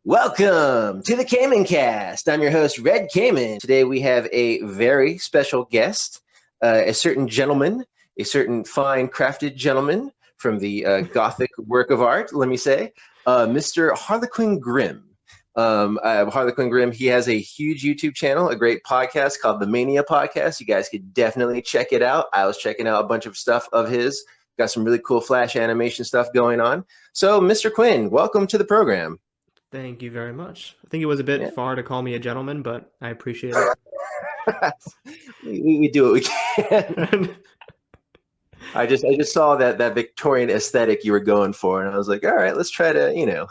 Welcome to the Kaimancast. I'm your host, Red Kaiman. Today we have a very special guest, a certain gentleman, a certain fine crafted gentleman from the gothic work of art, let me say, Mr. Harlequin Grim. Harlequin Grim, he has a huge YouTube channel, a great podcast called the Mania Podcast. You guys could definitely check it out. I was checking out a bunch of stuff of his. Got some really cool flash animation stuff going on. So, Mr. Quinn, welcome to the program. Thank you very much. I think it was a bit far to call me a gentleman, but I appreciate it. we do what we can. I just saw that Victorian aesthetic you were going for, and I was like, all right, let's try to.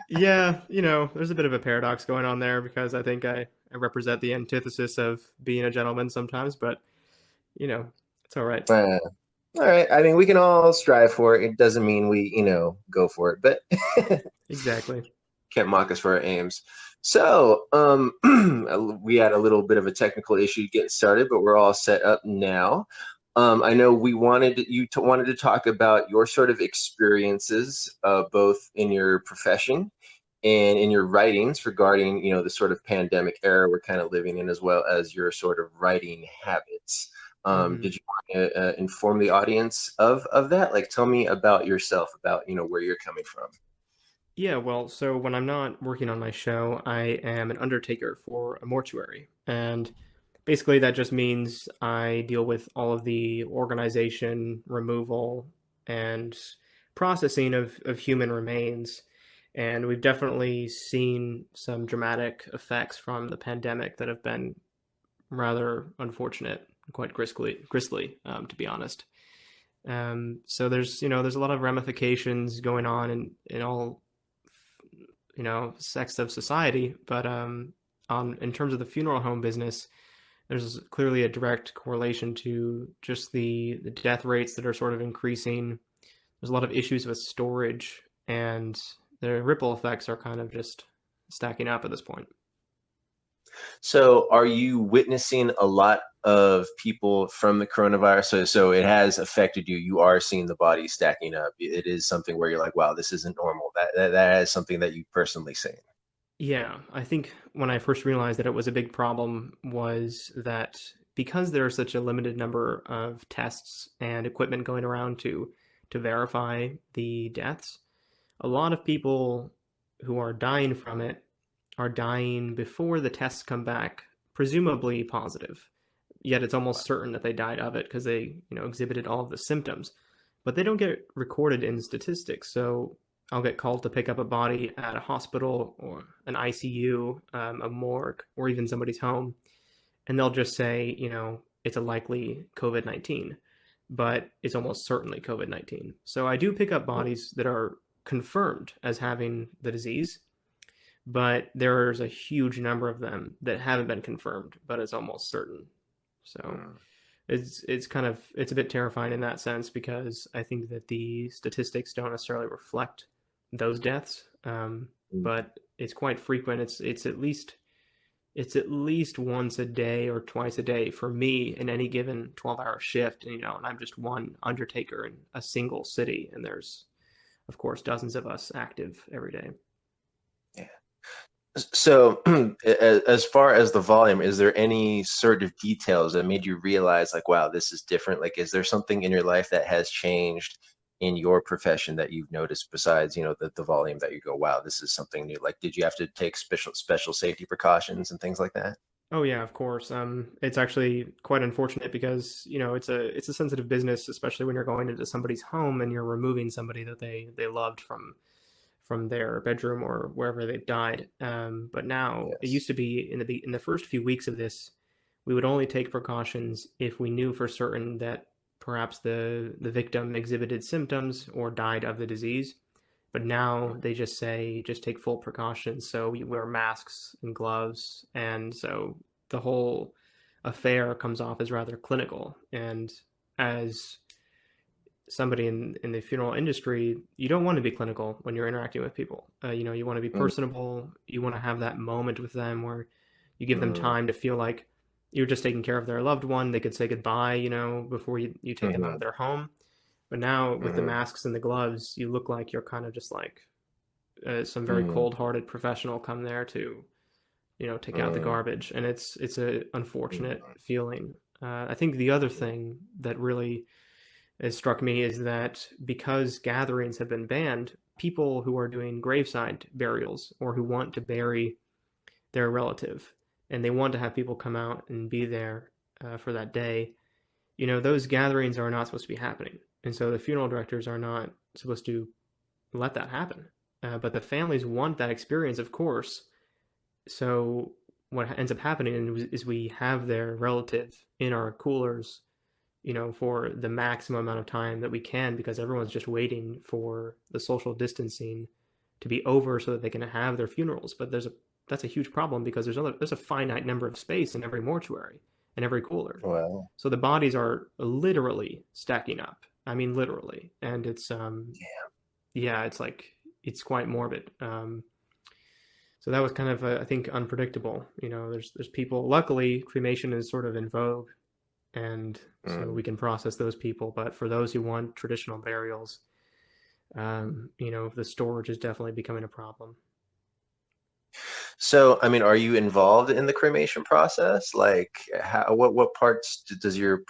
Yeah, there's a bit of a paradox going on there because I think I represent the antithesis of being a gentleman sometimes, but it's all right. All right. I mean, we can all strive for it. It doesn't mean we, go for it, but Exactly. Can't mock us for our aims. So, we had a little bit of a technical issue getting started, but we're all set up now. I know we wanted to talk about your sort of experiences, both in your profession and in your writings regarding, the sort of pandemic era we're kind of living in, as well as your sort of writing habits. Did you want to inform the audience of that? Like, tell me about yourself, about, where you're coming from. Yeah, well, so when I'm not working on my show, I am an undertaker for a mortuary. And basically that just means I deal with all of the organization, removal, and processing of human remains. And we've definitely seen some dramatic effects from the pandemic that have been rather unfortunate, quite grisly, to be honest. So there's a lot of ramifications going on in all sects of society, but in terms of the funeral home business, there's clearly a direct correlation to just the death rates that are sort of increasing. There's a lot of issues with storage, and the ripple effects are kind of just stacking up at this point. So are you witnessing a lot of people from the coronavirus? So it has affected you. You are seeing the bodies stacking up. It is something where you're like, wow, this isn't normal. That is something that you personally seen. Yeah, I think when I first realized that it was a big problem was that because there are such a limited number of tests and equipment going around to verify the deaths, a lot of people who are dying from it are dying before the tests come back, presumably positive. Yet it's almost certain that they died of it because they, exhibited all of the symptoms. But they don't get recorded in statistics. So I'll get called to pick up a body at a hospital or an ICU, a morgue, or even somebody's home, and they'll just say, it's a likely COVID-19, but it's almost certainly COVID-19. So I do pick up bodies that are confirmed as having the disease, but there's a huge number of them that haven't been confirmed, but it's almost certain. So it's a bit terrifying in that sense because I think that the statistics don't necessarily reflect those deaths, but it's quite frequent. It's at least once a day or twice a day for me in any given 12-hour shift, and I'm just one undertaker in a single city, and there's of course dozens of us active every day. Yeah. So as far as the volume, is there any sort of details that made you realize like, wow, this is different? Like, is there something in your life that has changed in your profession that you've noticed besides, the volume, that you go, wow, this is something new? Like, did you have to take special safety precautions and things like that? Oh yeah, of course. It's actually quite unfortunate because it's a sensitive business, especially when you're going into somebody's home and you're removing somebody that they loved from their bedroom or wherever they've died. But now it Yes. used to be in the first few weeks of this, we would only take precautions if we knew for certain that perhaps the victim exhibited symptoms or died of the disease. But now they just say, just take full precautions. So you wear masks and gloves. And so the whole affair comes off as rather clinical. And as somebody in the funeral industry, you don't want to be clinical when you're interacting with people. You want to be personable. You want to have that moment with them where you give them time to feel like you're just taking care of their loved one. They could say goodbye, before you take them out of their home. But now with the masks and the gloves, you look like you're kind of just like some very Mm, cold-hearted professional come there to, take out the mm, garbage, and it's a unfortunate mm. feeling. I think the other thing that really has struck me is that because gatherings have been banned, people who are doing graveside burials or who want to bury their relative and they want to have people come out and be there for that day, those gatherings are not supposed to be happening. And so the funeral directors are not supposed to let that happen. But the families want that experience, of course. So what ends up happening is we have their relative in our coolers, for the maximum amount of time that we can because everyone's just waiting for the social distancing to be over so that they can have their funerals. But that's a huge problem because there's a finite number of space in every mortuary and every cooler. Well, So the bodies are literally stacking up. I mean, literally, and it's yeah, it's quite morbid. So that was kind of I think unpredictable. There's people. Luckily, cremation is sort of in vogue, and so mm. we can process those people. But for those who want traditional burials, the storage is definitely becoming a problem. So, I mean, are you involved in the cremation process? Like, what parts does your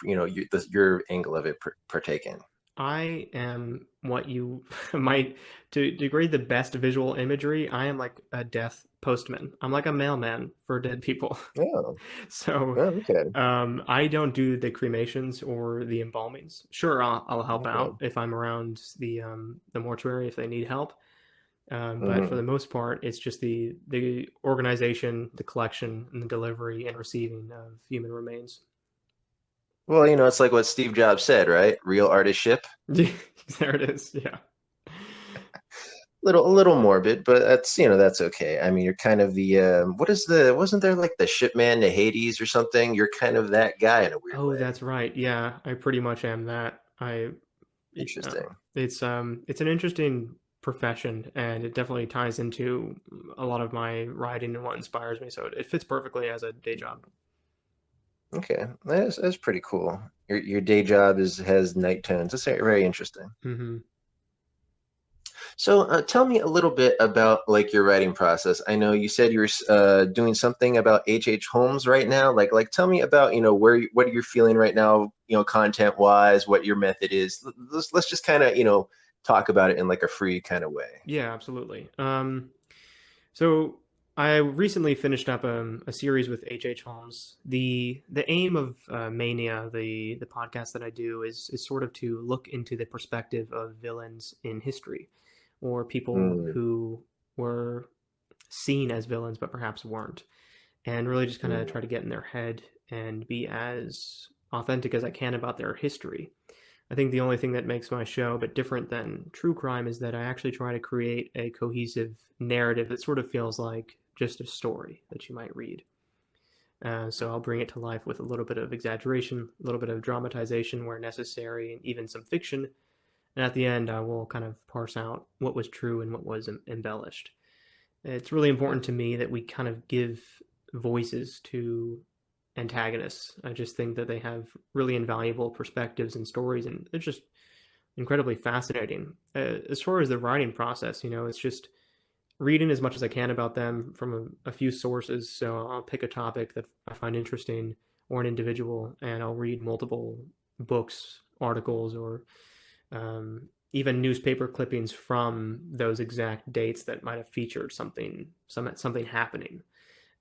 angle of it partake in? I am what you might, to degrade the best visual imagery, I am like a death postman. I'm like a mailman for dead people. Oh, So oh, okay, I don't do the cremations or the embalmings. Sure, I'll help okay. out if I'm around the mortuary if they need help. But for Hmm. the most part, it's just the organization, the collection, and the delivery and receiving of human remains. Well, it's like what Steve Jobs said, right? Real artist ship. There it is. Yeah. A little morbid, but that's okay. I mean, you're kind of the wasn't there like the shipman to Hades or something? You're kind of that guy in a weird Oh, way. that's right. Yeah, I pretty much am that. Interesting. It's an interesting profession, and it definitely ties into a lot of my writing and what inspires me. So it fits perfectly as a day job. Okay, that's pretty cool. Your day job has night tones. That's very interesting. Hmm. So, tell me a little bit about like your writing process. I know you said you were doing something about H. Holmes right now. Like tell me about what you're feeling right now. Content wise, what your method is. Let's just kind of talk about it in like a free kind of way. Yeah, absolutely. So I recently finished up a series with H. Holmes. The aim of Mania, the podcast that I do, is sort of to look into the perspective of villains in history, or people Mm, who were seen as villains but perhaps weren't, and really just kind of mm, try to get in their head and be as authentic as I can about their history. I think the only thing that makes my show a bit different than true crime is that I actually try to create a cohesive narrative that sort of feels like just a story that you might read. So I'll bring it to life with a little bit of exaggeration, a little bit of dramatization where necessary, and even some fiction. And at the end, I will kind of parse out what was true and what was embellished. It's really important to me that we kind of give voices to antagonists. I just think that they have really invaluable perspectives and stories, and they're just incredibly fascinating. As far as the writing process, it's just reading as much as I can about them from a few sources. So I'll pick a topic that I find interesting or an individual, and I'll read multiple books, articles, or even newspaper clippings from those exact dates that might have featured something happening.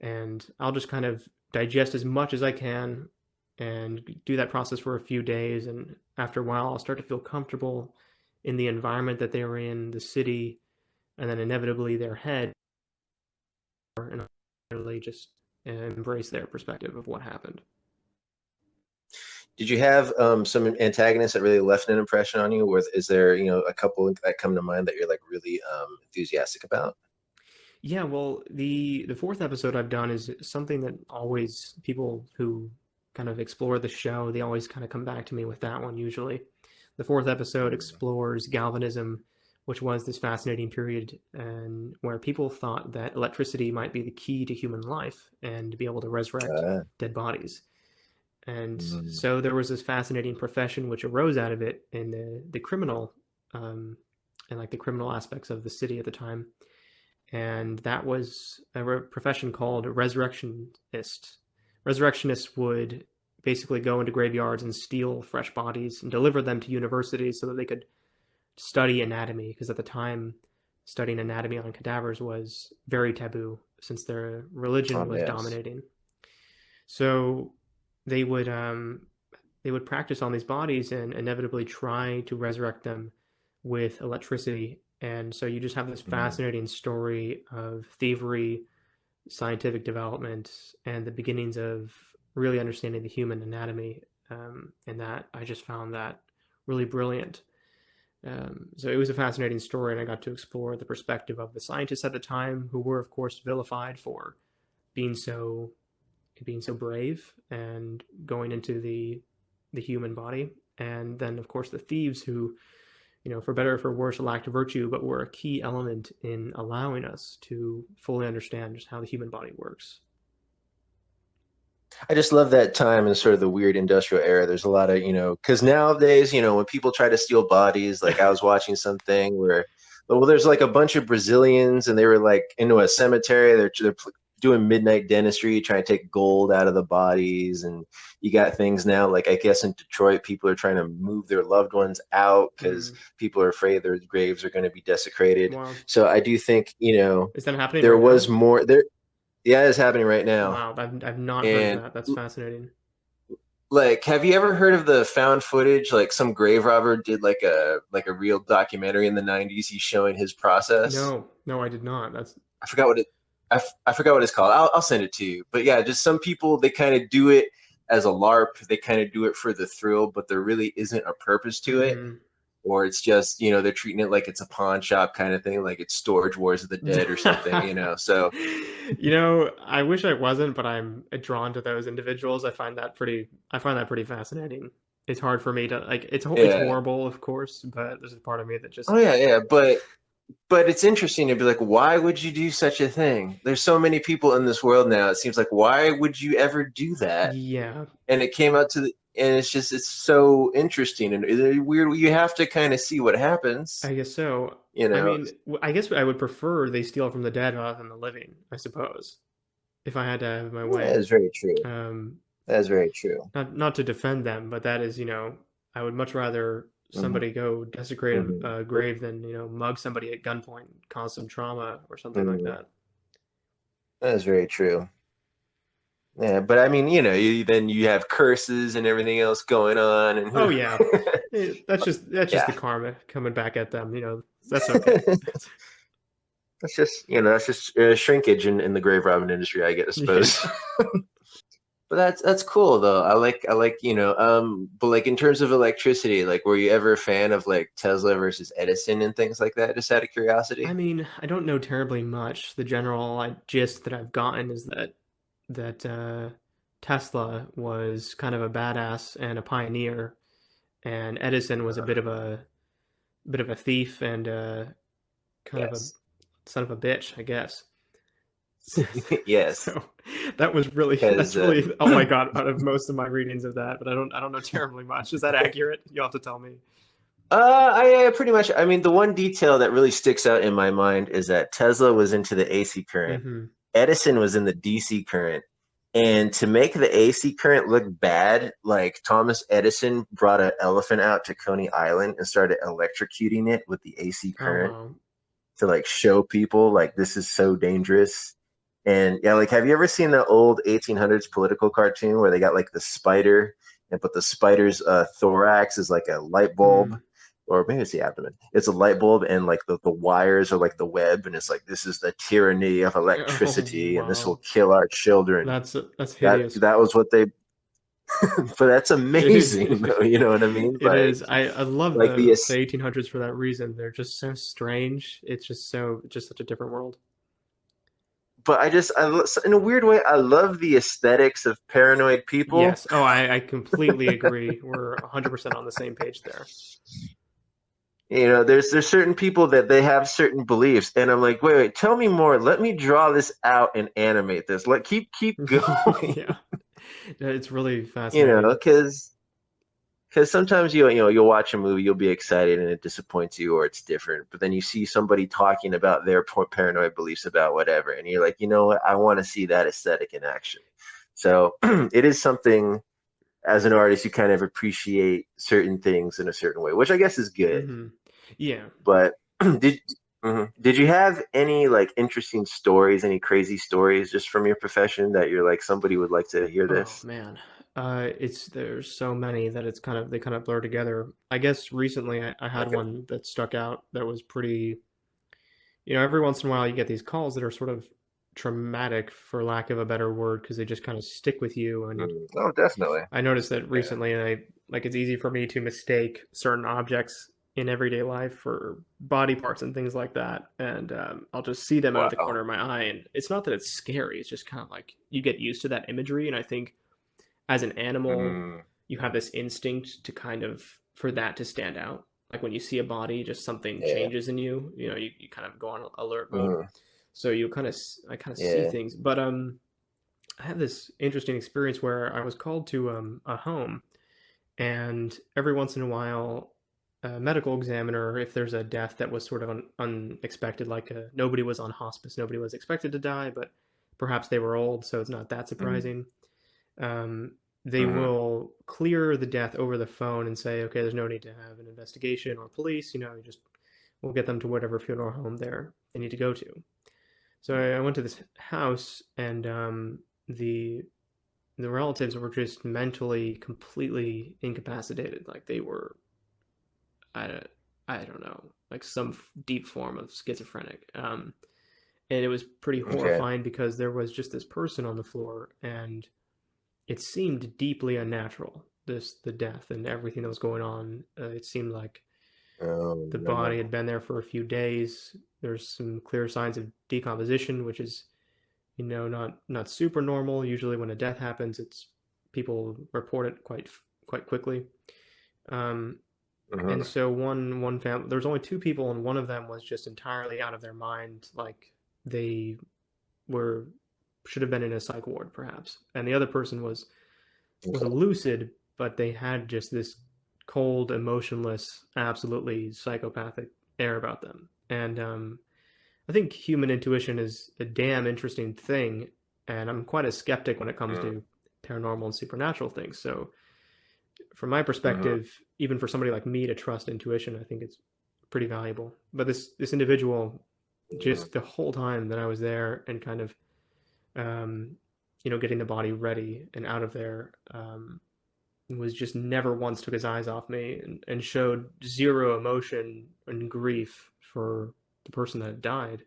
And I'll just kind of digest as much as I can and do that process for a few days. And after a while, I'll start to feel comfortable in the environment that they were in, the city, and then inevitably their head, and really just embrace their perspective of what happened. Did you have some antagonists that really left an impression on you? Or is there a couple that come to mind that you're like really enthusiastic about? Yeah, well, the fourth episode I've done is something that always people who kind of explore the show, they always kind of come back to me with that one usually. The fourth episode Mm. explores galvanism, which was this fascinating period and where people thought that electricity might be the key to human life and to be able to resurrect Uh, dead bodies. And mm, so there was this fascinating profession which arose out of it in the criminal um, and like the criminal aspects of the city at the time. and that was a profession called resurrectionist. Resurrectionists would basically go into graveyards and steal fresh bodies and deliver them to universities so that they could study anatomy, because at the time studying anatomy on cadavers was very taboo since their religion was yes. dominating. So they would um, they would practice on these bodies and inevitably try to resurrect them with electricity. And so you just have this Mhm. fascinating story of thievery, scientific development, and the beginnings of really understanding the human anatomy. And that I just found that really brilliant. So it was a fascinating story, and I got to explore the perspective of the scientists at the time, who were, of course, vilified for being so being so brave and going into the human body, and then, of course, the thieves who, for better or for worse, lacked virtue, but were a key element in allowing us to fully understand just how the human body works. I just love that time and sort of the weird industrial era. There's a lot of, because nowadays, when people try to steal bodies, like I was watching something where, well, there's like a bunch of Brazilians and they were like into a cemetery. They're doing midnight dentistry, trying to take gold out of the bodies. And you got things now, like I guess in Detroit, people are trying to move their loved ones out because Mm. people are afraid their graves are going to be desecrated. Wow. So I do think, Is that happening there right now? was more there. Yeah, it's happening right now. Wow, I've not heard of And that. That's fascinating. like, have you ever heard of the found footage? Like some grave robber did like a real documentary in the 90s. He's showing his process. No, no, I did not. That's I forgot what it I forgot what it's called. I'll send it to you. But yeah, just some people, they kind of do it as a LARP. They kind of do it for the thrill, but there really isn't a purpose to it. mm-hmm. Or it's just, they're treating it like it's a pawn shop kind of thing, like it's Storage Wars of the Dead or something. So I wish I wasn't, but I'm drawn to those individuals. I find that pretty fascinating. It's hard for me to like. It's yeah. horrible, of course, but there's a part of me that Oh just yeah, yeah. But it's interesting to be like, why would you do such a thing? There's so many people in this world now. It seems like, why would you ever do that? yeah, And it came out and it's so interesting and it's weird. You have to kind of see what happens, I guess so. you I know. mean, I guess I would prefer they steal from the dead rather than the living, I suppose, if I had to have my That way. is very true. Um, That is very true. not to defend them, but that is, I would much rather Hmm. somebody go desecrate Hmm. a grave than, mug somebody at gunpoint, cause some trauma or something like Hmm. that. That is very true. Yeah, but I mean, then you have curses and everything else going on, and Oh yeah, that's just yeah, the karma coming back at them. That's okay. that's just shrinkage in the grave robbing industry, I guess, I Yeah. suppose. But that's cool though. I like but like in terms of electricity, like were you ever a fan of like Tesla versus Edison and things like that? Just out of I curiosity. mean, I don't know terribly much. The general gist that I've gotten is that Tesla was kind of a badass and a pioneer, and Edison was a bit of a thief and kind of a Yes. son of a bitch, I guess. Yes. So that was really Because that's really all I got out of most of my readings of that, but I don't know terribly much. Is that accurate? You'll have to tell me. I pretty much. I mean, the one detail that really sticks out in my mind is that Tesla was into the AC current, Hmm. Edison was in the DC current, and to make the AC current look bad, like Thomas Edison brought an elephant out to Coney Island and started electrocuting it with the AC Oh current wow. to like show people like this is so dangerous. And yeah, like have you ever seen the old 1800s political cartoon where they got like the spider and but the spider's thorax is like a light bulb, Mm. or maybe it's the abdomen. It's a light bulb and like the wires are like the web and it's like this is the tyranny of Oh electricity and this will wow. kill our children. That's That hideous. that was what they but that's It is. amazing though, you know what I mean? It is. I love Like the 1800s for that reason. They're just so strange. It's just such a different world. but in a weird way, I love the aesthetics of paranoid people. Yes. Oh, I completely agree. We're 100% on the same page there. There's certain people that they have certain beliefs, and I'm like, wait, tell me more. Let me draw this out and animate this. Let keep going. Yeah. It's really fascinating. Because because sometimes you'll watch a movie, you'll be excited and it disappoints you or it's different, but then you see somebody talking about their paranoid beliefs about whatever, and you're like, you know what, I want to see that aesthetic in action. So it is something, as an artist, you kind of appreciate certain things in a certain way, which I guess is good. Hmm. Yeah. But did you have any like interesting stories, any crazy stories just from your profession that you're like somebody would like to hear Oh this? man. It's there's so many that it's kind of they kind of blur together. I guess recently I had Okay. one that stuck out that was pretty, every once in a while you get these calls that are sort of traumatic for lack of a better word because they just kind of stick with you. And Oh, definitely. I noticed that Yeah. recently, and I like it's easy for me to mistake certain objects in everyday life for body parts and things like that, and I'll just see them out of the Wow. corner of my eye, and it's not that it's scary; it's just kind of like you get used to that imagery, and I think as an animal, Mm, you have this instinct to kind of for that to stand out. Like when you see a body, just something yeah. changes in you. You kind of go on alert mode. Hmm. So I kind of see Yeah. things. But I had this interesting experience where I was called to a home, and every once in a while, a medical examiner, if there's a death that was sort of unexpected, like nobody was on hospice, nobody was expected to die, but perhaps they were old, so it's not that surprising. Um, they Hmm. will clear the death over the phone and say, okay, there's no need to have an investigation or police. You just we'll get them to whatever funeral home they need to go to. So I went to this house, and the relatives were just mentally completely incapacitated. Like they were, I, I don't know, like some deep form of schizophrenic. And it was pretty Okay. horrifying because there was just this person on the floor, and it seemed deeply unnatural. The death and everything that was going on. It seemed like Oh the body no. had been there for a few days. There's some clear signs of decomposition, which is not super normal. Usually, when a death happens, it's people report it quite quickly. Um, and Hmm. so one family, there's only two people, and one of them was just entirely out of their mind, like they were should have been in a psych ward, perhaps. And the other person was Okay. lucid, but they had just this cold, emotionless, absolutely psychopathic air about them. And I think human intuition is a damn interesting thing, and I'm quite a skeptic when it comes to paranormal and supernatural things. So, from my Mm-hmm. perspective, even for somebody like me to trust intuition, I think it's pretty valuable. But this individual, just the whole time that I was there and kind of, um, getting the body ready and out of there, was just never once took his eyes off me and showed zero emotion and grief for the person that had died.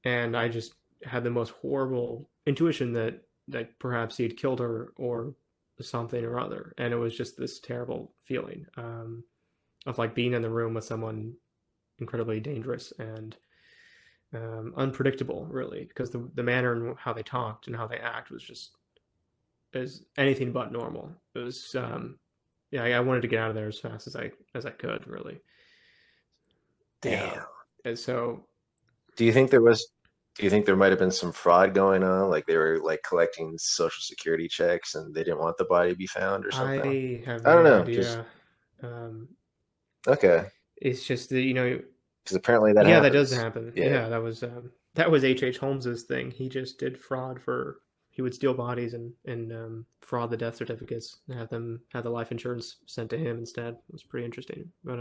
And I just had the most horrible intuition that perhaps he'd killed her or something or other, and it was just this terrible feeling of like being in the room with someone incredibly dangerous and unpredictable, really, because the manner and how they talked and how they act was just is anything but normal. It was yeah, I wanted to get out of there as fast as I could, really. Yeah, Damn. and so Do you think there was? Do you think there might have been some fraud going on? Like they were like collecting social security checks and they didn't want the body to be found or something? I have I don't no know. Just idea. Um, okay. it's just that Because apparently that yeah, that does happens. happen. Yeah. Yeah, that was H. Holmes's thing. He just did fraud for he would steal bodies and fraud the death certificates and have them have the life insurance sent to him instead. It was pretty interesting. But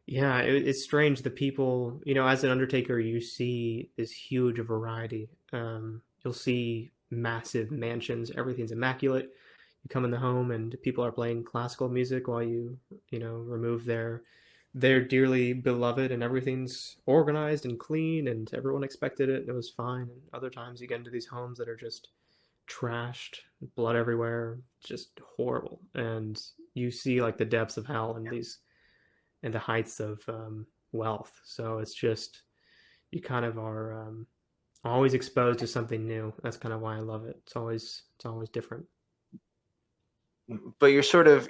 yeah, it's strange. The people, as an undertaker, you see this huge variety. You'll see massive mansions. Everything's immaculate. You come in the home and people are playing classical music while remove their dearly beloved, and everything's organized and clean, and everyone expected it and it was fine. And other times you get into these homes that are just trashed, blood everywhere, just horrible. And you see like the depths of hell in these and the heights of wealth. So it's just you kind of are always exposed to something new. That's kind of why I love it. It's always different. But you're sort of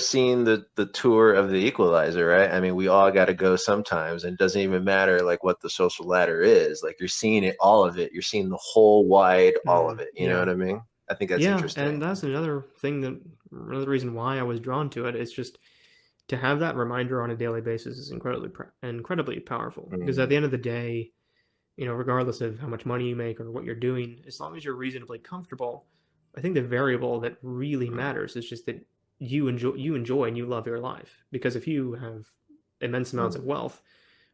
seeing the tour of the equalizer, right? I mean, we all got to go sometimes, and it doesn't even matter like what the social ladder is. Like you're seeing it, all of it. You're seeing the whole wide, all of it. You know Yeah, what I mean? I think that's Yeah, and interesting. that's another thing that another reason why I was drawn to it. It's just to have that reminder on a daily basis is incredibly powerful because at Mm, the end of the day, regardless of how much money you make or what you're doing, as long as you're reasonably comfortable, I think the variable that really mm, matters is just that you enjoy and you love your life. Because if you have immense amounts of mm, wealth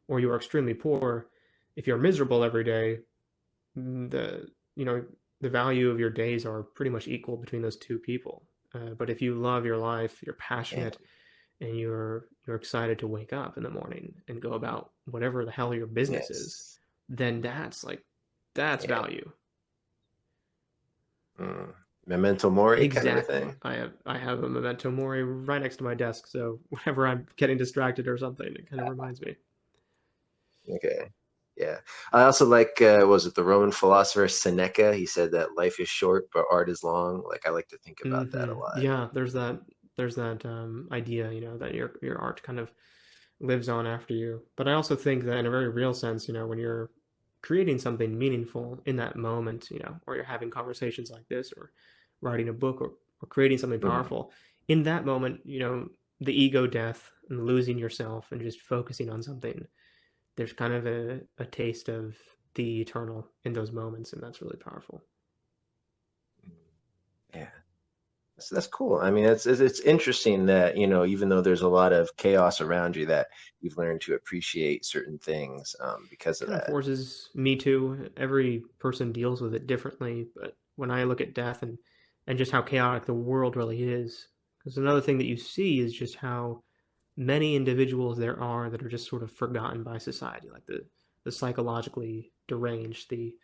or you are extremely poor, if you're miserable every day, the you know the value of your days are pretty much equal between those two people. But if you love your life, you're yeah, passionate, and you're excited to wake up in the morning and go about whatever the hell your business is, yes, then that's yeah. value. Mm. Memento mori kind of a Exactly. thing. I have a memento mori right next to my desk, so whenever I'm getting distracted or something, it kind of reminds me. Okay. Yeah. I also like, was it the Roman philosopher Seneca? He said that life is short, but art is long. Like, I like to think about that a lot. Yeah, there's that idea, that your art kind of lives on after you. But I also think that in a very real sense, when you're creating something meaningful in that moment, or you're having conversations like this, or writing a book, or creating something Mhm. powerful, in that moment, the ego death and losing yourself and just focusing on something, there's kind of a taste of the eternal in those moments, and that's really powerful. Yeah. So that's cool. I mean, it's interesting that, even though there's a lot of chaos around you, that you've learned to appreciate certain things because of Kind of that. forces me to. Every person deals with it differently, but when I look at death and just how chaotic the world really is, because another thing that you see is just how many individuals there are that are just sort of forgotten by society, like the psychologically deranged, the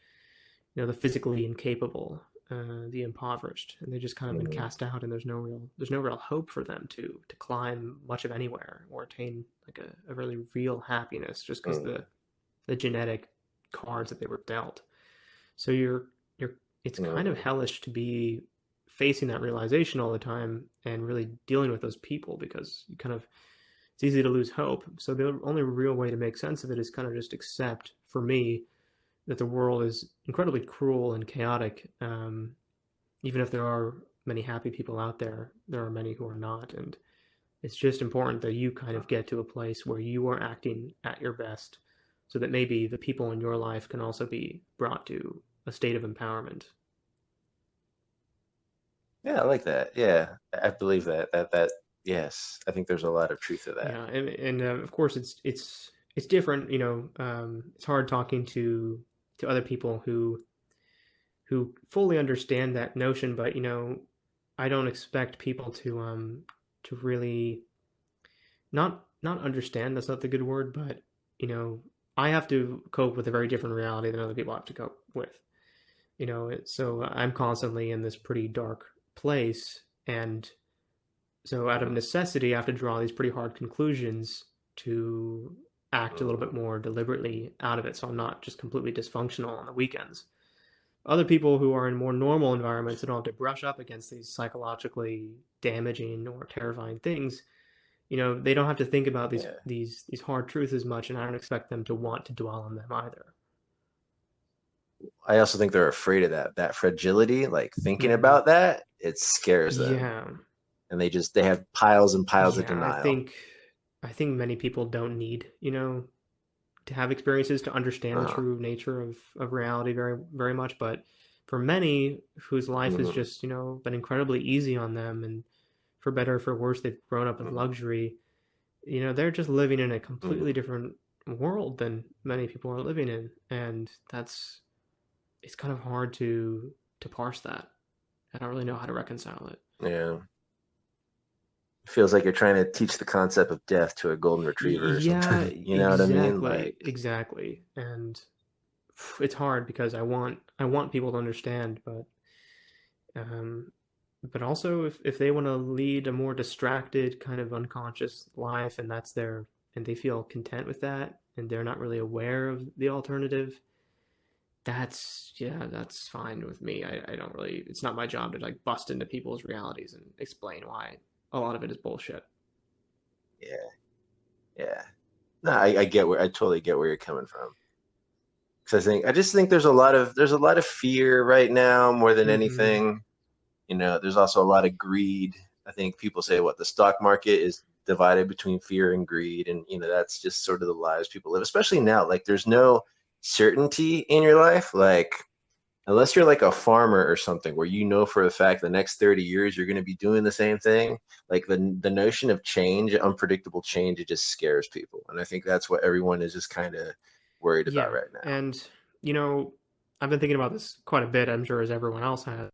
physically incapable, the impoverished, and they just kind of been Mm, cast out, and there's no real hope for them to climb much of anywhere or attain like a really real happiness, just because mm, the genetic cards that they were dealt. So you're it's kind of mm. hellish to be facing that realization all the time and really dealing with those people, because you kind of it's easy to lose hope. So the only real way to make sense of it is kind of just accept, for me, that the world is incredibly cruel and chaotic. Even if there are many happy people out there, there are many who are not, and it's just important that you kind of get to a place where you are acting at your best, so that maybe the people in your life can also be brought to a state of empowerment. Yeah, I like that. Yeah, I believe that yes, I think there's a lot of truth to that. Yeah, and of course it's different. It's hard talking to other people who fully understand that notion, but I don't expect people to really not understand. That's not the good word, but you know, I have to cope with a very different reality than other people have to cope with. So I'm constantly in this pretty dark place, and so out of Mm, necessity, I have to draw these pretty hard conclusions to act a little bit mm, more deliberately out of it, so I'm not just completely dysfunctional on the weekends. Other people who are in more normal environments that don't have to brush up against these psychologically damaging or terrifying things, they don't have to think about these yeah. these these hard truths as much, and I don't expect them to want to dwell on them either. I also think they're afraid of that fragility, like thinking Hmm. about that, it scares them. Yeah, And they have piles and piles of yeah. I denial. think I think many people don't need to have experiences to understand the Uh-huh. true nature of reality very very much. But for many whose life has Hmm. just been incredibly easy on them, and for better or for worse, they've grown up with Hmm. luxury. They're just living in a Hmm. completely different world than many people are living in, and it's kind of hard to parse that. I don't really know how to reconcile it. Yeah. It feels like you're trying to teach the concept of death to a golden retriever or Yeah, something. You know what I mean? exactly, Like, exactly. And it's hard because I want people to understand, um, but also if they want to lead a more distracted, kind of unconscious life, and and they feel content with that, and they're not really aware of the alternative, that's fine with me. I don't really, it's not my job to like bust into people's realities and explain why a lot of it is bullshit. yeah, yeah. No, I totally get where you're coming from. Because I just think there's a lot of fear right now more than Mm-hmm. anything. there's also a lot of greed. I think people say what the stock market is divided between fear and greed, and that's just sort of the lives people live, especially now. Like there's no certainty in your life, like unless you're like a farmer or something where for a fact the next 30 years you're going to be doing the same thing. Like the notion of change, unpredictable change, it just scares people, and I think that's what everyone is just kind of worried about Yeah, right now. and I've been thinking about this quite a bit. I'm sure as everyone else has.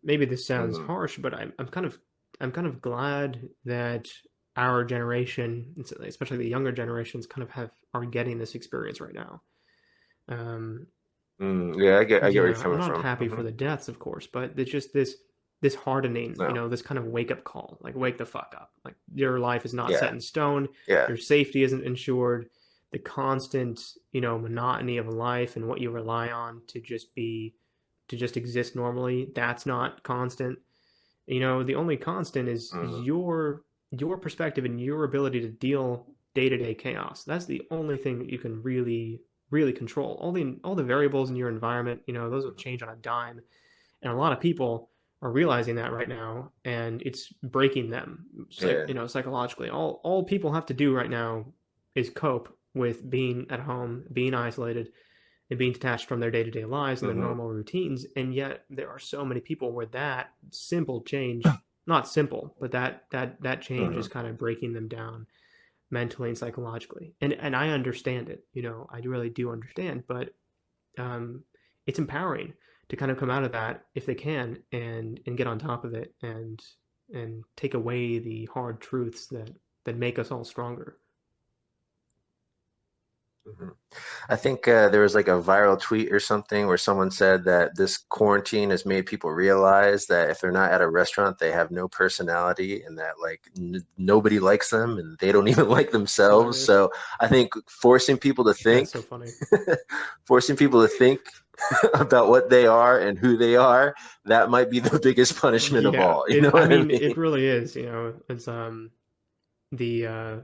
Maybe this sounds Hmm. harsh, but I'm kind of glad that our generation, especially the younger generations, kind of are getting this experience right now. Um, Yeah, I get where you're yeah, I'm coming not from. happy for the deaths, of course, but it's just this hardening, No. this kind of wake up call, like wake the fuck up. Like your life is not Yeah. set in stone, Yeah. your safety isn't insured, the constant, monotony of life and what you rely on to just exist normally, that's not constant. The only constant is Mm, your perspective and your ability to deal day-to-day chaos. That's the only thing that you can really really control. All the variables in your environment, those will change on a dime. And a lot of people are realizing that right now, and it's breaking them yeah. psychologically. All people have to do right now is cope with being at home, being isolated, and being detached from their day-to-day lives and their Hmm. normal routines. And yet there are so many people where that simple change, not simple, but that change Hmm. is kind of breaking them down mentally and psychologically. And I understand it. I really do understand, but um, it's empowering to kind of come out of that if they can and get on top of it and take away the hard truths that make us all stronger. Hmm. I think there was like a viral tweet or something where someone said that this quarantine has made people realize that if they're not at a restaurant, they have no personality, and that like nobody likes them and they don't even like It's themselves. hilarious. So I think forcing people to That's think, so funny. forcing people to think about what they are and who they are, that might be the biggest punishment of Yeah, all. You know it. I what I mean, mean? it really is. It's the uh,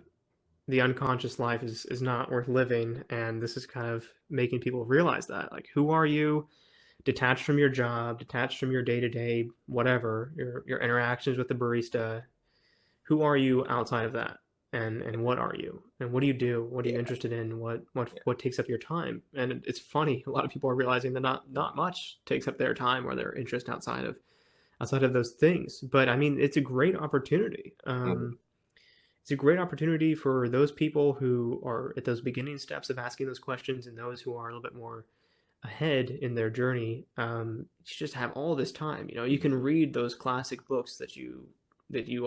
the unconscious life is not worth living, and this is kind of making people realize that. Like, who are you? Detached from your job, detached from your day to day, whatever your interactions with the barista. Who are you outside of that? And what are you? And what do you do? What are you Yeah. interested in? What what Yeah. what takes up your time? And it's funny. A lot of people are realizing that not much takes up their time or their interest outside of those things. But I mean, it's a great opportunity. Mhm. It's a great opportunity for those people who are at those beginning steps of asking those questions and those who are a little bit more ahead in their journey. You just have all this time. You can read those classic books that you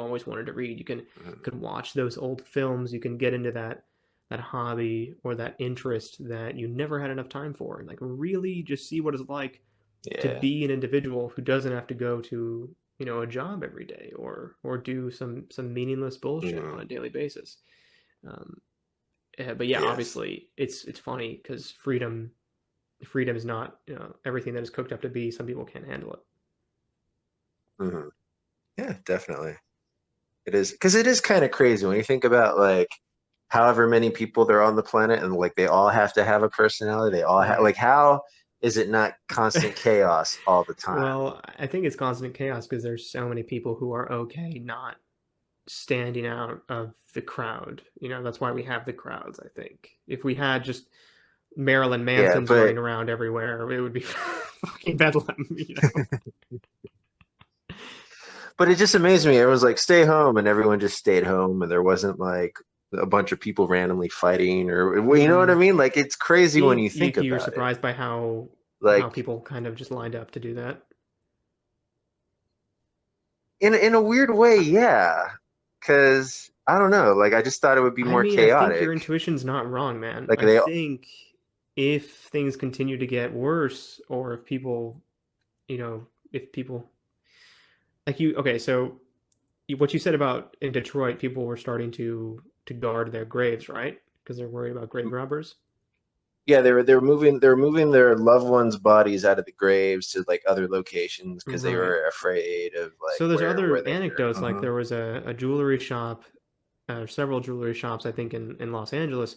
always wanted to read. You can watch those old films. You can get into that hobby or that interest that you never had enough time for, and like really just see what it's like to Yeah. be an individual who doesn't have to go to a job every day or do some meaningless bullshit on Mhm. a daily basis. Um, but yeah, Yes. obviously it's funny because freedom is not everything that is cooked up to be. Some people can't handle it. Hmm. Yeah, definitely. It is because it is kind of crazy when you think about like however many people there are on the planet and like they all have to have a personality. They all have Right. like how is it not constant chaos all the time? Well, I think it's constant chaos because there's so many people who are okay not standing out of the crowd. That's why we have the crowds. I think if we had just Marilyn Yeah, Mansons but running around everywhere, it would be fucking bedlam. it just amazed me. Everyone's like stay home and everyone just stayed home and there wasn't like a bunch of people randomly fighting or well, you know what I Mm. mean? Like it's crazy when you think You were about it. surprised by how Like people kind of just lined up to do that. in a weird way, yeah. Cause I don't know, like I just thought it would be I more mean, I think your chaotic. intuition's not wrong, man. Like I they think if things continue to get worse, or if people like you, okay, so what you said about in Detroit, people were starting to guard their graves, right? Because they're worried about grave robbers. yeah, they were moving their loved ones' bodies out of the graves to like other locations because they Right. were afraid of like So there's where other they anecdotes, were. like there was a jewelry shop, several jewelry shops, I think, in Los Angeles,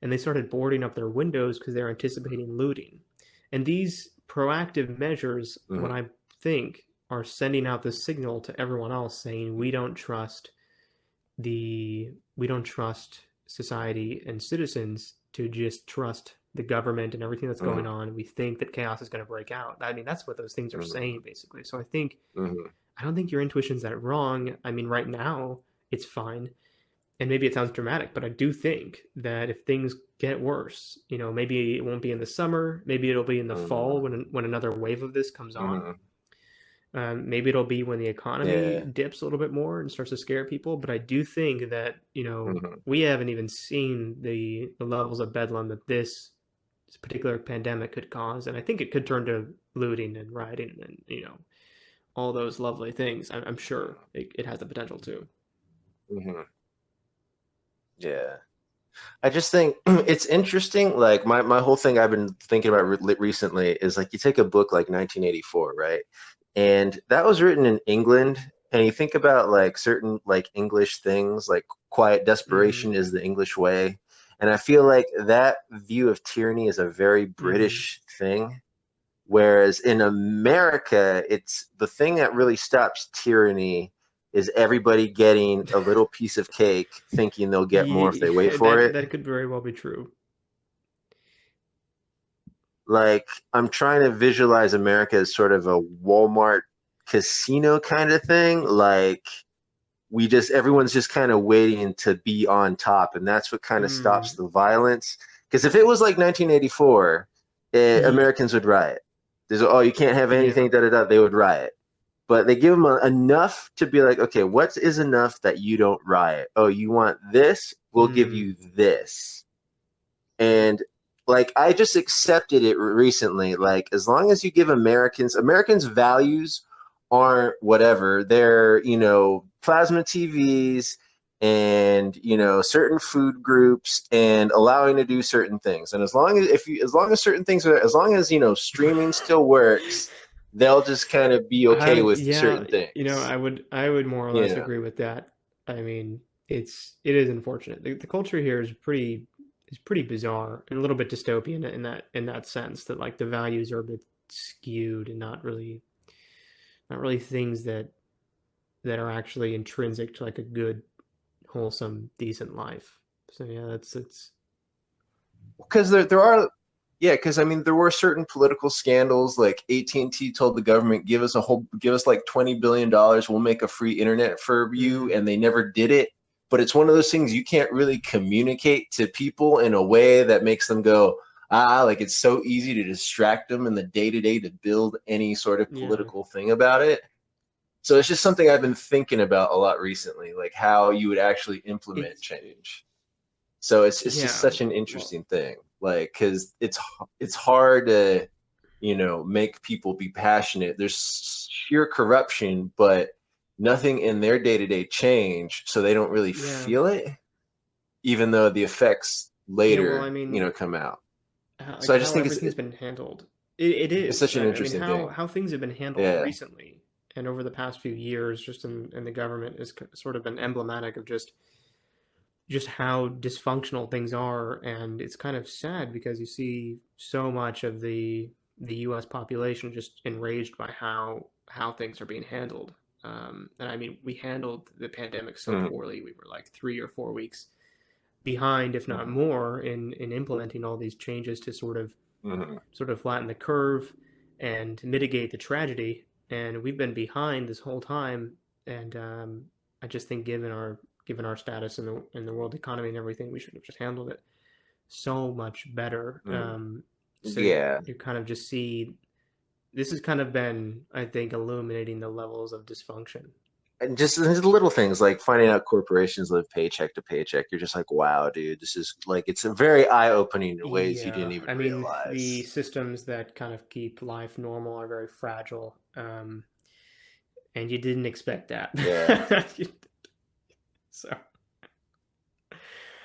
and they started boarding up their windows because they're anticipating looting. And these proactive measures, what Hmm. I think, are sending out this signal to everyone else saying we don't trust society and citizens to just trust the government and everything that's going Mhm. on. We think that chaos is going to break out. I mean, that's what those things are Mhm. saying basically. So I think Mhm. I don't think your intuition's that wrong. I mean, right now it's fine. And maybe it sounds dramatic, but I do think that if things get worse, maybe it won't be in the summer, maybe it'll be in the fall Mhm. when another wave of this comes on. Mhm. Maybe it'll be when the economy Yeah. dips a little bit more and starts to scare people. But I do think that Mhm. we haven't even seen the levels of bedlam that this particular pandemic could cause, and I think it could turn to looting and rioting and all those lovely things. I'm sure it has the potential to. Mhm. Yeah. I just think it's interesting. Like my whole thing I've been thinking about recently is like you take a book like 1984, right? And that was written in England, and you think about like certain like English things, like quiet Mm-hmm. desperation is the English way. And I feel like that view of tyranny is a very Mm-hmm. British thing. Whereas in America, it's the thing that really stops tyranny is everybody getting a little piece of cake thinking they'll get more if they wait Yeah, for it. that could very well be true. Like I'm trying to visualize America as sort of a Walmart casino kind of thing. Like we just everyone's just kind of waiting to be on top, and that's what kind of stops Mm. the violence. Because if it was like 1984, Yeah. Americans would riot. There's oh you can't have Yeah. anything da da da. They would riot, but they give them enough to be like okay, what is enough that you don't riot? Oh, you want this? We'll give Mm. you this. And like I just accepted it recently. Like as long as you give Americans values aren't whatever. They're, plasma TVs and, certain food groups and allowing to do certain things. And as long as certain things are as long as, streaming still works, they'll just kind of be okay with Yeah, certain things. I would more or less Yeah. agree with that. I mean, it is unfortunate. The culture here is pretty bizarre and a little bit dystopian in that sense that like the values are a bit skewed and not really things that are actually intrinsic to like a good, wholesome, decent life. So yeah, that's it's Because there are yeah, because I mean there were certain political scandals like AT&T told the government give us like $20 billion, we'll make a free internet for you, mm, and they never did it. But it's one of those things you can't really communicate to people in a way that makes them go like it's so easy to distract them in the day to day to build any sort of yeah. political thing about it. So it's just something I've been thinking about a lot recently, like how you would actually implement It's change. So it's just yeah, such an well, interesting thing, like because it's hard to make people be passionate. There's sheer corruption, but nothing in their day to day change, so they don't really yeah. feel it, even though the effects Yeah, well, I later mean, come out. So like I just how think everything's been handled. It it's is. such an I mean, interesting thing. how things have been handled Yeah. recently and over the past few years, just in the government, is sort of been emblematic of just how dysfunctional things are, and it's kind of sad because you see so much of the U.S. population just enraged by how things are being handled. And I mean, we handled the pandemic so Mm-hmm. poorly. We were like 3 or 4 weeks behind, if not Mm-hmm. more, in implementing all these changes to Mm-hmm. sort of flatten the curve and mitigate the tragedy. And we've been behind this whole time. And I just think, given our status in the world economy and everything, we should have just handled it so much better. Mm-hmm. So Yeah. you kind of just see this has kind of been, I think, illuminating the levels of dysfunction. And just these little things like finding out corporations live paycheck to paycheck. You're just like, wow, dude, this is like it's a very eye opening in ways you didn't Yeah, even I mean, the realize. systems that kind of keep life normal are very fragile, and you didn't expect that. Yeah, So,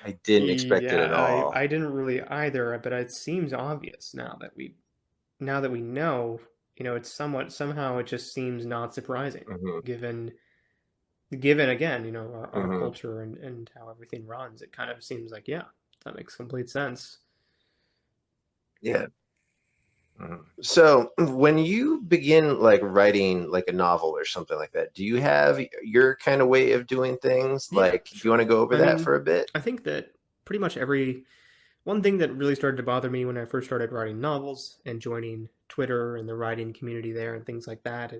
I didn't expect it yeah, at all. I didn't really either, but it seems obvious now that we know, it's somewhat somehow it just seems not surprising, Hmm. given given again, our Hmm. culture and how everything runs. It kind of seems like, yeah, that makes complete sense. Yeah, Mhm. So when you begin like writing like a novel or something like that, do you have your kind of way of doing things? Yeah, Like, do you want to sure. go over I that mean, for a bit? I think that pretty much every one thing that really started to bother me when I first started writing novels and joining Twitter and the writing community there and things like that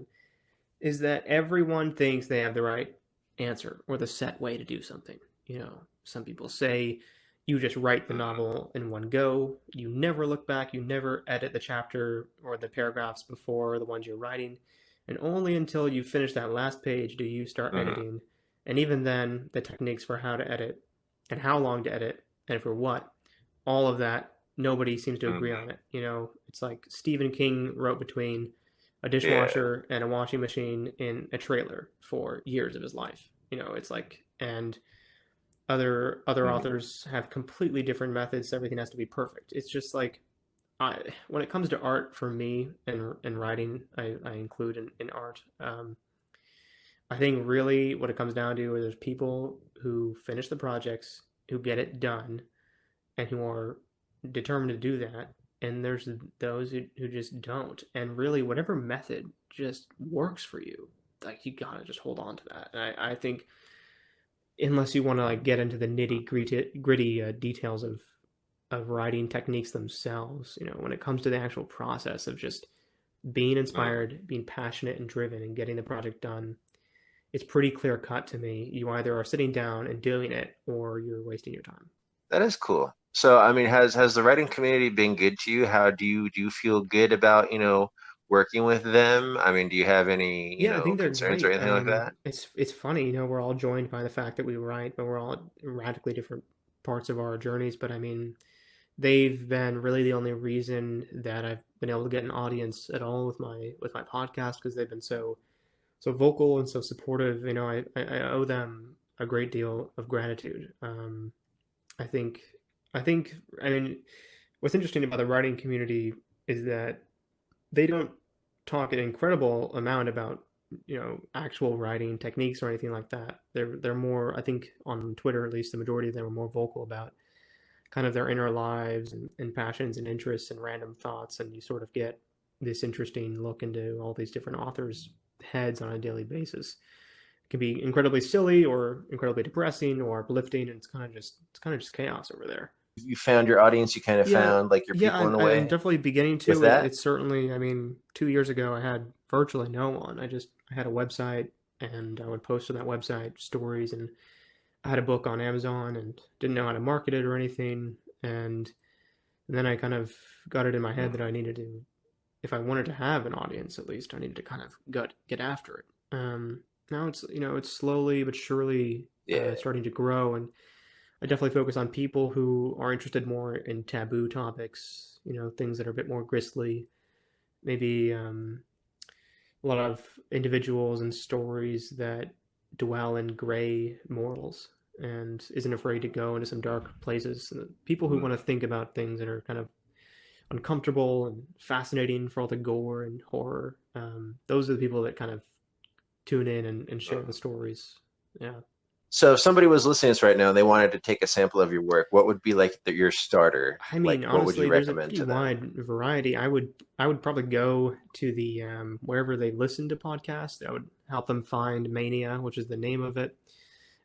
is that everyone thinks they have the right answer or the set way to do something. You know, some people say you just write the Mhm. novel in one go, you never look back, you never edit the chapter or the paragraphs before the ones you're writing, and only until you finish that last page do you start Mhm. editing. And even then, the techniques for how to edit and how long to edit and for what, all of that, nobody seems to agree Mhm. on it. You know, it's like Stephen King wrote between a Yeah. dishwasher and a washing machine in a trailer for years of his life. You know, it's like, and other Mhm. authors have completely different methods. Everything has to be perfect. It's just like when it comes to art for me and writing, I include in art. I think really what it comes down to is there's people who finish the projects, who get it done, and who are determined to do that. And there's those who just don't. And really, whatever method just works for you, like you gotta just hold on to that. And I think unless you want to like get into the gritty details of writing techniques themselves, you know, when it comes to the actual process of just being Mhm. inspired, being passionate and driven, and getting the project done, it's pretty clear cut to me. You either are sitting down and doing it, or you're wasting your time. That is cool. So, I mean, has the writing community been good to you? How do you feel good about, working with them? I mean, do you have any, Yeah, I think they're concerns or great. anything like that? It's funny, you know, we're all joined by the fact that we write, but we're all at radically different parts of our journeys. But I mean, they've been really the only reason that I've been able to get an audience at all with my podcast because they've been so vocal and so supportive. You know, I owe them a great deal of gratitude. I think I think I mean, what's interesting about the writing community is that they don't talk an incredible amount about actual writing techniques or anything like that. They're more, I think, on Twitter at least, the majority of them are more vocal about kind of their inner lives and passions and interests and random thoughts, and you sort of get this interesting look into all these different authors' heads on a daily basis. It can be incredibly silly or incredibly depressing or uplifting, and it's kind of just chaos over there. You found your audience, you kind of Yeah, found like your yeah, people in a I'm way definitely beginning with to. that? It's certainly, I mean, 2 years ago I had virtually no one. I had a website and I would post on that website stories, and I had a book on Amazon and didn't know how to market it or anything. And then I kind of got it in my head that Mhm. I needed to, if I wanted to have an audience at least, I needed to kind of get after it. Now it's, you know, it's slowly but surely Yeah. starting to grow, and I definitely focus on people who are interested more in taboo topics, you know, things that are a bit more grisly, maybe a lot of individuals and stories that dwell in gray morals and isn't afraid to go into some dark places. People who want to Mhm. think about things that are kind of uncomfortable and fascinating for all the gore and horror. Those are the people that kind of tune in and share the Mhm. stories. Yeah. So if somebody was listening to this right now and they wanted to take a sample of your work, what would be like your starter? I Like, mean, what would you honestly, there's a recommend pretty to them? wide variety. I would probably go to the wherever they listen to podcasts. That would help them find Mania, which is the name of it.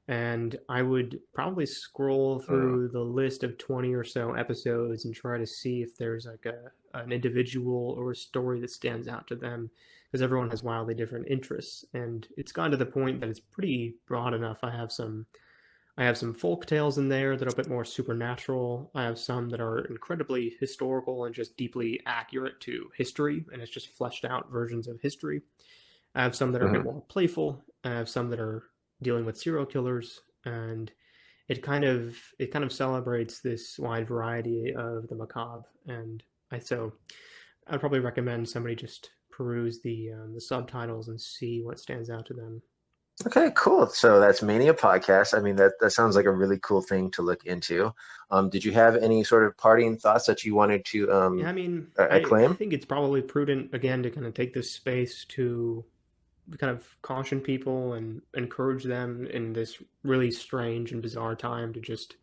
And I would probably scroll Mm. through the list of 20 or so episodes and try to see if there's like a an individual or a story that stands out to them, because everyone has wildly different interests, and it's gotten to the point that it's pretty broad enough. I have some folk tales in there that are a bit more supernatural. I have some that are incredibly historical and just deeply accurate to history, and it's just fleshed out versions of history. I have some that are a bit Mhm. more playful. I have some that are dealing with serial killers, and it kind of celebrates this wide variety of the macabre. And so I'd probably recommend somebody just peruse the subtitles and see what stands out to them. Okay, cool. So that's Mania Podcast. I mean, that sounds like a really cool thing to look into. Did you have any sort of parting thoughts that you wanted to Yeah, I mean, I acclaim? think it's probably prudent again to kind of take this space to kind of caution people and encourage them in this really strange and bizarre time to just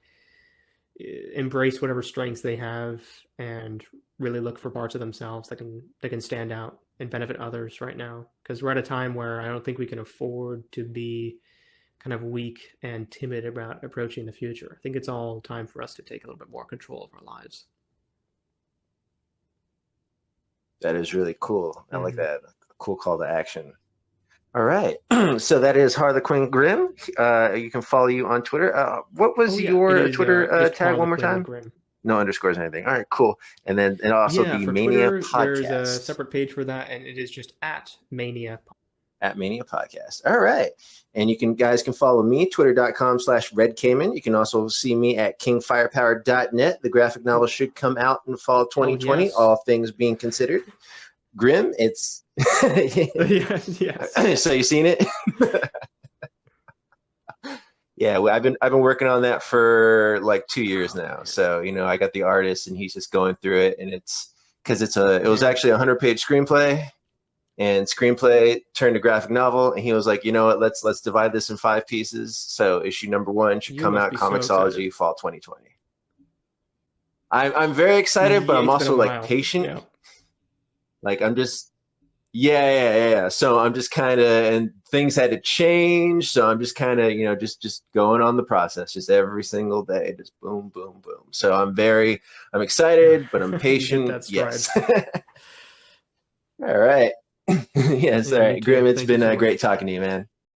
embrace whatever strengths they have and really look for parts of themselves that can stand out and benefit others right now. Because we're at a time where I don't think we can afford to be kind of weak and timid about approaching the future. I think it's all time for us to take a little bit more control of our lives. That is really cool. I like Mhm. that. A cool call to action. All right. So that is Harlequin Grim. You can follow you on Twitter. What was Oh yeah, it your is Twitter just tag one more Harlequin time? Grim. No underscores or anything. All right, cool. And also Yeah, the for Mania Twitter, there's a Podcast separate page for that, and it is just at Mania. at Mania Podcast. All right. And you guys can follow me, twitter.com/Red Kaiman. You can also see me at kingfirepower.net. The graphic novel should come out in fall of Oh 2020, yes, all things being considered. Grim, it's yes, yes. so you seen it? Yeah, I've been working on that for like 2 years Oh now. man, So I got the artist, and he's just going through it, and it's because it was yeah. actually a 100-page screenplay, and screenplay turned to graphic novel, and he was like, you know what, let's divide this in 5 pieces. So issue number 1 should You come must out be so excited. Comixology fall 2020. I'm very excited, but Yeah, I'm it's been a also like while. patient. Yeah. Like I'm just yeah. So I'm just kind of, and things had to change. So I'm just kind of, just going on the process, just every single day, just boom, boom, boom. So I'm excited, but I'm You hit patient. that stride. Yes. All right. Yes. All Yeah, me right. Grim, too. it's Thank you been so great much. talking to you, man.